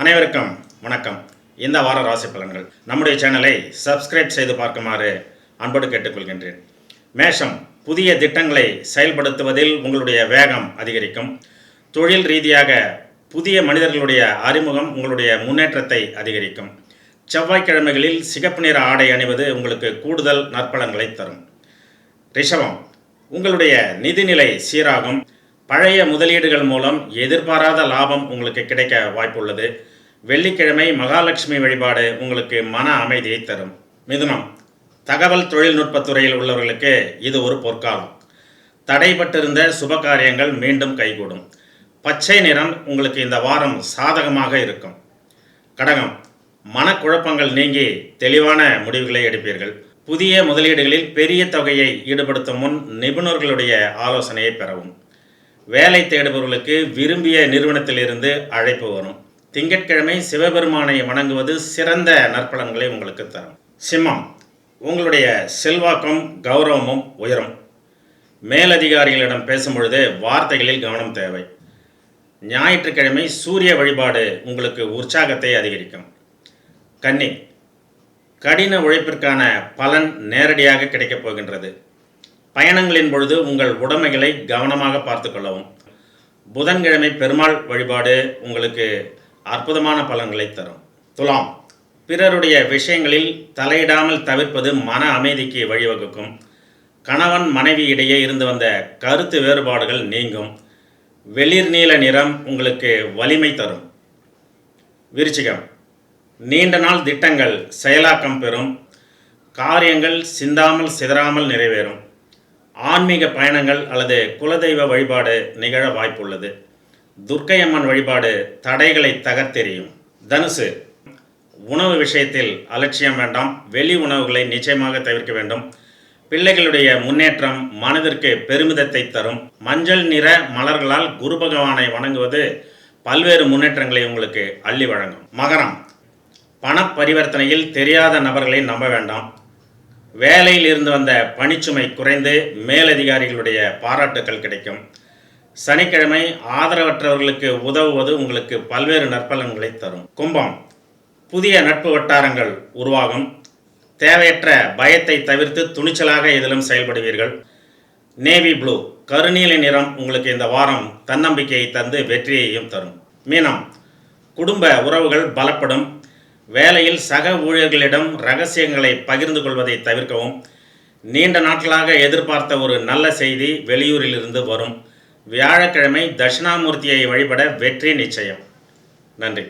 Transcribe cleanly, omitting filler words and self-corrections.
அனைவருக்கும் வணக்கம். இந்த வார ராசி பலன்கள் நம்முடைய சேனலை சப்ஸ்கிரைப் செய்து பார்க்குமாறு அன்போடு கேட்டுக்கொள்கின்றேன். மேஷம், புதிய திட்டங்களை செயல்படுத்துவதில் உங்களுடைய வேகம் அதிகரிக்கும். தொழில் ரீதியாக புதிய மனிதர்களுடைய அறிமுகம் உங்களுடைய முன்னேற்றத்தை அதிகரிக்கும். செவ்வாய்க்கிழமைகளில் சிகப்பு நிற ஆடை அணிவது உங்களுக்கு கூடுதல் நற்பலன்களை தரும். ரிஷபம், உங்களுடைய நிதிநிலை சீராகும். பழைய முதலீடுகள் மூலம் எதிர்பாராத லாபம் உங்களுக்கு கிடைக்க வாய்ப்புள்ளது. வெள்ளிக்கிழமை மகாலட்சுமி வழிபாடு உங்களுக்கு மன அமைதியை தரும். மிதுனம், தகவல் தொழில்நுட்பத்துறையில் உள்ளவர்களுக்கு இது ஒரு பொற்காலம். தடைபட்டிருந்த சுப காரியங்கள் மீண்டும் கைகூடும். பச்சை நிறம் உங்களுக்கு இந்த வாரம் சாதகமாக இருக்கும். கடகம், மனக்குழப்பங்கள் நீங்கி தெளிவான முடிவுகளை எடுப்பீர்கள். புதிய முதலீடுகளில் பெரிய தொகையை ஈடுபடுத்தும் முன் நிபுணர்களுடைய ஆலோசனையை பெறவும். வேலை தேடுபவர்களுக்கு விரும்பிய நிறுவனத்திலிருந்து அழைப்பு வரும். திங்கட்கிழமை சிவபெருமானை வணங்குவது சிறந்த நற்பலன்களை உங்களுக்கு தரும். சிம்மம், உங்களுடைய செல்வாக்கும் கௌரவமும் உயரும். மேலதிகாரிகளிடம் பேசும்பொழுது வார்த்தைகளில் கவனம் தேவை. ஞாயிற்றுக்கிழமை சூரிய வழிபாடு உங்களுக்கு உற்சாகத்தை அதிகரிக்கும். கன்னி, கடின உழைப்பிற்கான பலன் நேரடியாக கிடைக்கப் போகின்றது. பயணங்களின் பொழுது உங்கள் உடைமைகளை கவனமாக பார்த்து கொள்ளவும். புதன்கிழமை பெருமாள் வழிபாடு உங்களுக்கு அற்புதமான பலன்களை தரும். துலாம், பிறருடைய விஷயங்களில் தலையிடாமல் தவிர்ப்பது மன அமைதிக்கு வழிவகுக்கும். கணவன் மனைவி இடையே இருந்து வந்த கருத்து வேறுபாடுகள் நீங்கும். வெளிர் நீல நிறம் உங்களுக்கு வலிமை தரும். விருச்சிகம், நீண்ட நாள் திட்டங்கள் செயலாக்கம் பெறும். காரியங்கள் சிந்தாமல் சிதறாமல் நிறைவேறும். ஆன்மீக பயணங்கள் அல்லது குலதெய்வ வழிபாடு நிகழ வாய்ப்புள்ளது. துர்க்கையம்மன் வழிபாடு தடைகளை தகர்த்தெறியும். தனுசு, உணவு விஷயத்தில் அலட்சியம் வேண்டாம். வெளி உணவுகளை நிச்சயமாக தவிர்க்க வேண்டும். பிள்ளைகளுடைய முன்னேற்றம் மனதிற்கு பெருமிதத்தை தரும். மஞ்சள் நிற மலர்களால் குரு பகவானை வணங்குவது பல்வேறு முன்னேற்றங்களை உங்களுக்கு அள்ளி வழங்கும். மகரம், பண பரிவர்த்தனையில் தெரியாத நபர்களை நம்ப வேண்டாம். வேலையில் இருந்து வந்த பணிச்சுமை குறைந்து மேலதிகாரிகளுடைய பாராட்டுக்கள் கிடைக்கும். சனிக்கிழமை ஆதரவற்றவர்களுக்கு உதவுவது உங்களுக்கு பல்வேறு நற்பலன்களை தரும். கும்பம், புதிய நட்பு வட்டாரங்கள் உருவாகும். தேவையற்ற பயத்தை தவிர்த்து துணிச்சலாக எதிலும் செயல்படுவீர்கள். நேவி ப்ளூ, கருநீல நிறம் உங்களுக்கு இந்த வாரம் தன்னம்பிக்கையை தந்து வெற்றியையும் தரும். மீனம், குடும்ப உறவுகள் பலப்படும். வேலையில் சக ஊழியர்களிடம் ரகசியங்களை பகிர்ந்து கொள்வதை தவிர்க்கவும். நீண்ட நாட்களாக எதிர்பார்த்த ஒரு நல்ல செய்தி வெளியூரிலிருந்து வரும். வியாழக்கிழமை தட்சிணாமூர்த்தியை வழிபட வெற்றி நிச்சயம். நன்றி.